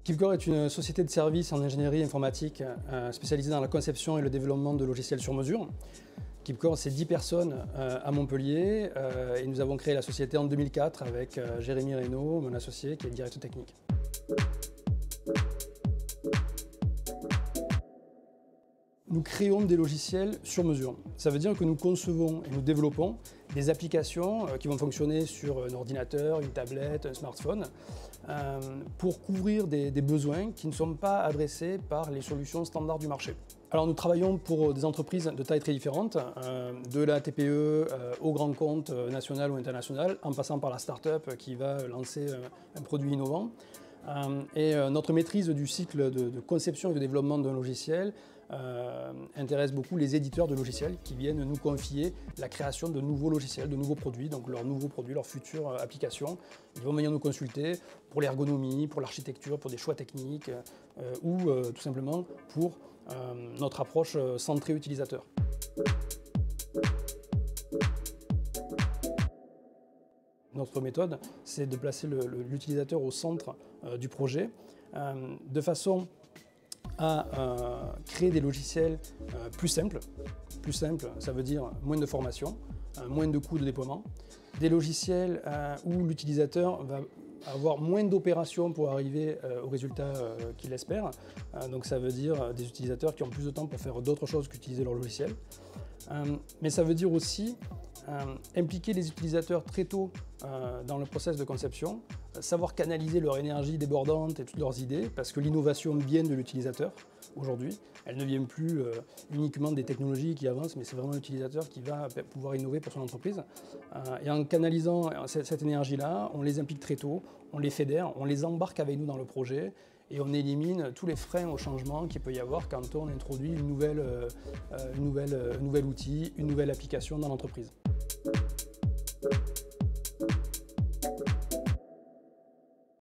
Kipcore est une société de services en ingénierie informatique spécialisée dans la conception et le développement de logiciels sur mesure. Kipcore, c'est 10 personnes à Montpellier et nous avons créé la société en 2004 avec Jérémy Reynaud, mon associé, qui est le directeur technique. Nous créons des logiciels sur mesure. Ça veut dire que nous concevons et nous développons des applications qui vont fonctionner sur un ordinateur, une tablette, un smartphone, pour couvrir des besoins qui ne sont pas adressés par les solutions standards du marché. Alors nous travaillons pour des entreprises de tailles très différentes, de la TPE au grand compte national ou international, en passant par la start-up qui va lancer un produit innovant. Notre maîtrise du cycle de conception et de développement d'un logiciel intéresse beaucoup les éditeurs de logiciels qui viennent nous confier la création de nouveaux logiciels, de nouveaux produits, donc leurs nouveaux produits, leurs futures applications. Ils vont venir nous consulter pour l'ergonomie, pour l'architecture, pour des choix techniques ou tout simplement pour notre approche centrée utilisateur. Notre méthode, c'est de placer l'utilisateur au centre du projet, de façon à créer des logiciels plus simples. Plus simples, ça veut dire moins de formation, moins de coûts de déploiement. Des logiciels où l'utilisateur va avoir moins d'opérations pour arriver au résultat qu'il espère. Donc ça veut dire des utilisateurs qui ont plus de temps pour faire d'autres choses qu'utiliser leur logiciel. Mais ça veut dire aussi impliquer les utilisateurs très tôt dans le process de conception, savoir canaliser leur énergie débordante et toutes leurs idées, parce que l'innovation vient de l'utilisateur aujourd'hui. Elle ne vient plus uniquement des technologies qui avancent, mais c'est vraiment l'utilisateur qui va pouvoir innover pour son entreprise. Et en canalisant cette énergie-là, on les implique très tôt, on les fédère, on les embarque avec nous dans le projet et on élimine tous les freins au changement qu'il peut y avoir quand on introduit un nouvel outil, une nouvelle application dans l'entreprise.